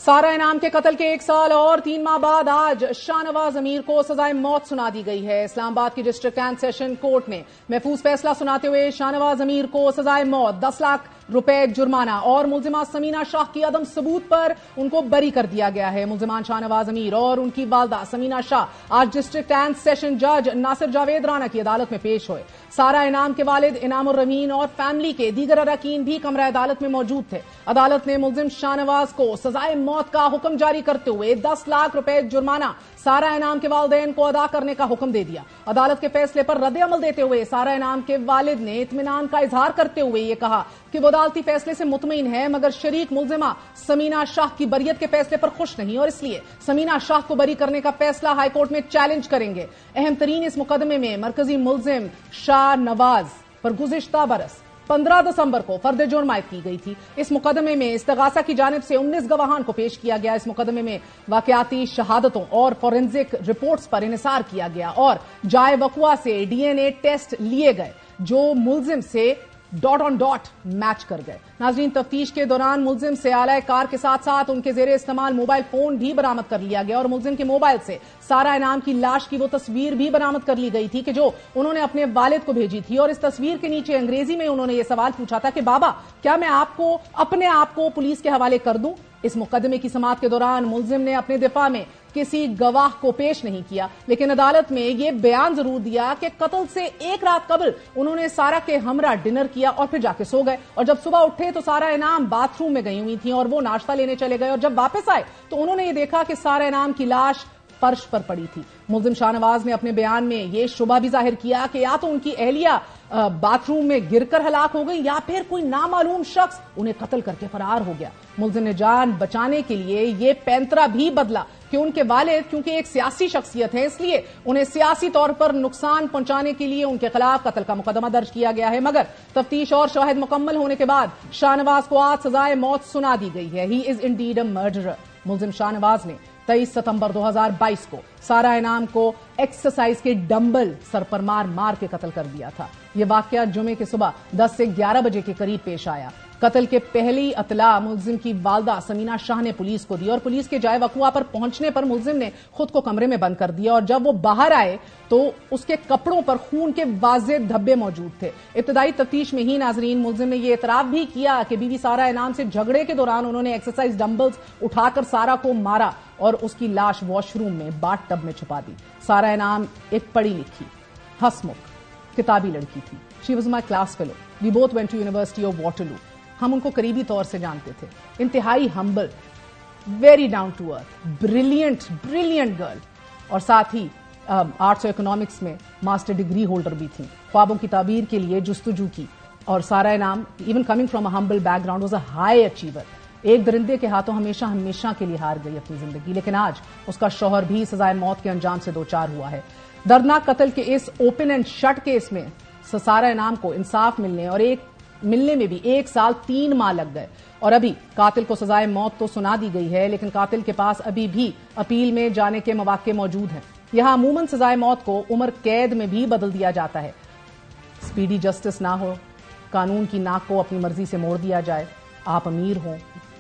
سارہ انعام کے قتل کے 1 سال اور 3 ماہ بعد آج شاہنواز امیر کو سزائے موت سنا دی گئی ہے۔ اسلام آباد کی ڈسٹرکٹ اینڈ سیشن کورٹ نے محفوظ فیصلہ سناتے ہوئے شاہنواز امیر کو سزائے موت، 10 لاکھ روپے جرمانہ اور ملزمہ سمینہ شاہ کی عدم ثبوت پر ان کو بری کر دیا گیا ہے۔ ملزمان شاہنواز امیر اور ان کی والدہ سمینہ شاہ آج ڈسٹرکٹ اینڈ سیشن جج ناصر جاوید رانا کی عدالت میں پیش ہوئے۔ سارہ انعام کے والد انعام الروین اور فیملی کے دیگر اراکین بھی کمرہ عدالت میں موجود تھے۔ عدالت نے ملزم شاہنواز کو سزائے موت کا حکم جاری کرتے ہوئے 10 لاکھ روپے جرمانہ سارہ انعام کے والدین کو ادا کرنے کا حکم دے دیا۔ عدالت کے فیصلے پر رد عمل دیتے ہوئے سارہ انعام کے والد نے اطمینان کا اظہار کرتے ہوئے یہ کہا کہ وہ عدالتی فیصلے سے مطمئن ہے، مگر شریک ملزمہ سمینہ شاہ کی بریت کے فیصلے پر خوش نہیں اور اس لیے سمینہ شاہ کو بری کرنے کا فیصلہ ہائی کورٹ میں چیلنج کریں گے۔ اہم ترین اس مقدمے میں مرکزی ملزم شاہ نواز پر گزشتہ برس 15 دسمبر کو فرد جرم عائد کی گئی تھی۔ اس مقدمے میں استغاثہ کی جانب سے 19 گواہان کو پیش کیا گیا۔ اس مقدمے میں واقعاتی شہادتوں اور فورینزک رپورٹس پر انحصار کیا گیا اور جائے وقوع سے DNA ٹیسٹ لیے گئے جو ملزم سے ڈاٹ آن ڈاٹ میچ کر گئے۔ ناظرین، تفتیش کے دوران ملزم سے آلہ کار کے ساتھ ساتھ ان کے زیر استعمال موبائل فون بھی برآمد کر لیا گیا اور ملزم کے موبائل سے سارہ انعام کی لاش کی وہ تصویر بھی برآمد کر لی گئی تھی کہ جو انہوں نے اپنے والد کو بھیجی تھی اور اس تصویر کے نیچے انگریزی میں انہوں نے یہ سوال پوچھا تھا کہ بابا، کیا میں اپنے آپ کو پولیس کے حوالے کر دوں؟ اس مقدمے کی سماعت کے دوران ملزم نے اپنے دفاع میں کسی گواہ کو پیش نہیں کیا، لیکن عدالت میں یہ بیان ضرور دیا کہ قتل سے 1 رات قبل انہوں نے سارہ کے ہمراہ ڈنر کیا اور پھر جا کے سو گئے اور جب صبح اٹھے تو سارہ انعام باتھ روم میں گئی ہوئی تھیں اور وہ ناشتہ لینے چلے گئے اور جب واپس آئے تو انہوں نے یہ دیکھا کہ سارہ انعام کی لاش فرش پر پڑی تھی۔ ملزم شاہنواز نے اپنے بیان میں یہ شبہ بھی ظاہر کیا کہ یا تو ان کی اہلیہ باتھ روم میں گر کر ہلاک ہو گئی یا پھر کوئی نامعلوم شخص انہیں قتل کر کے فرار ہو گیا۔ ملزم نے جان بچانے کے لیے یہ پینترا بھی بدلا کہ ان کے والد کیونکہ ایک سیاسی شخصیت ہے، اس لیے انہیں سیاسی طور پر نقصان پہنچانے کے لیے ان کے خلاف قتل کا مقدمہ درج کیا گیا ہے، مگر تفتیش اور شواہد مکمل ہونے کے بعد شاہنواز کو آج سزائے موت سنا دی گئی ہے۔ ہی از انڈیڈ اے مرڈرر۔ ملزم شاہنواز نے 23 ستمبر 2022 کو سارہ انعام کو ایکسرسائز کے ڈمبل سر پر مار کے قتل کر دیا تھا۔ یہ واقعہ جمعے کی صبح 10 سے 11 بجے کے قریب پیش آیا۔ قتل کے پہلی اطلاع ملزم کی والدہ سمینہ شاہ نے پولیس کو دی اور پولیس کے جائے وقوع پر پہنچنے پر ملزم نے خود کو کمرے میں بند کر دیا اور جب وہ باہر آئے تو اس کے کپڑوں پر خون کے واضح دھبے موجود تھے۔ ابتدائی تفتیش میں ہی ناظرین ملزم نے یہ اعتراف بھی کیا کہ بیوی سارہ انعام سے جھگڑے کے دوران انہوں نے ایکسرسائز ڈمبلز اٹھا کر سارہ کو مارا اور اس کی لاش واش روم میں باتھ ٹب میں چھپا دی۔ سارہ انعام ایک پڑھی لکھی، ہسمکھ کتابی لڑکی تھی۔ She was my class fellow. We both went to university of Waterloo. ہم ان کو قریبی طور سے جانتے تھے۔ انتہائی humble, very down to earth, brilliant girl اور ساتھ ہی آرٹس اور اکنامکس میں ماسٹر ڈگری ہولڈر بھی تھیں۔ خوابوں کی تعبیر کے لیے جستجو کی اور سارہ انعام even coming from a humble back ground was a high achiever. ایک درندے کے ہاتھوں ہمیشہ کے لیے ہار گئی اپنی زندگی، لیکن آج اس کا شوہر بھی سزائے موت کے انجام سے دوچار ہوا ہے۔ دردناک قتل کے اس اوپن اینڈ شٹ کیس میں سارہ انعام کو انصاف ملنے میں بھی 1 سال 3 ماہ لگ گئے اور ابھی قاتل کو سزائے موت تو سنا دی گئی ہے، لیکن قاتل کے پاس ابھی بھی اپیل میں جانے کے مواقع موجود ہیں۔ یہاں عموماً سزائے موت کو عمر قید میں بھی بدل دیا جاتا ہے۔ سپیڈی جسٹس نہ ہو، قانون کی ناک کو اپنی مرضی سے موڑ دیا جائے، آپ امیر ہوں،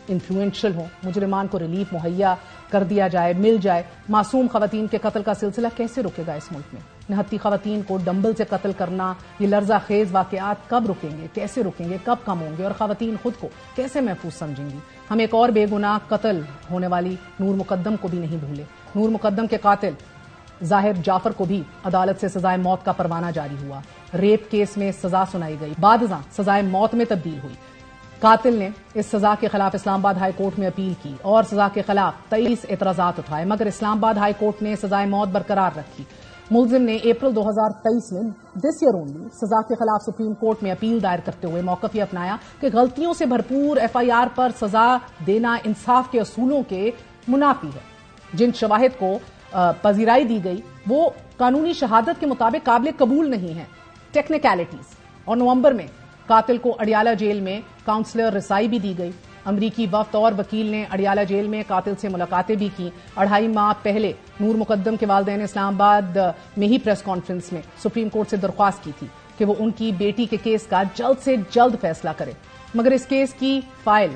انفلوئنشل ہوں، مجرمان کو ریلیف مہیا کر دیا جائے، مل جائے۔ معصوم خواتین کے قتل کا سلسلہ کیسے رکے گا اس ملک میں؟ نہتی خواتین کو ڈمبل سے قتل کرنا، یہ لرزہ خیز واقعات کب رکیں گے، کیسے رکیں گے، کب کم ہوں گے اور خواتین خود کو کیسے محفوظ سمجھیں گی؟ ہم ایک اور بے گناہ قتل ہونے والی نور مقدم کو بھی نہیں بھولے۔ نور مقدم کے قاتل ظاہر جعفر کو بھی عدالت سے سزائے موت کا پروانہ جاری ہوا۔ ریپ کیس میں سزا سنائی گئی، بعد ازاں سزائے موت میں تبدیل ہوئی۔ قاتل نے اس سزا کے خلاف اسلام آباد ہائی کورٹ میں اپیل کی اور سزا کے خلاف 23 اعتراضات اٹھائے، مگر اسلام آباد ہائی کورٹ نے سزائے موت برقرار رکھی۔ ملزم نے اپریل 2023 میں دس ایئر اونلی سزا کے خلاف سپریم کورٹ میں اپیل دائر کرتے ہوئے موقف یہ اپنایا کہ غلطیوں سے بھرپور FIR پر سزا دینا انصاف کے اصولوں کے منافی ہے۔ جن شواہد کو پذیرائی دی گئی وہ قانونی شہادت کے مطابق قابل قبول نہیں ہیں، ٹیکنیکلٹیز۔ اور نومبر میں قاتل کو اڈیالہ جیل میں کاؤنسلر رسائی بھی دی گئی۔ امریکی وفد اور وکیل نے اڈیالہ جیل میں قاتل سے ملاقاتیں بھی کی۔ 2.5 ماہ پہلے نور مقدم کے والدین نے اسلام آباد میں ہی پریس کانفرنس میں سپریم کورٹ سے درخواست کی تھی کہ وہ ان کی بیٹی کے کیس کا جلد سے جلد فیصلہ کرے، مگر اس کیس کی فائل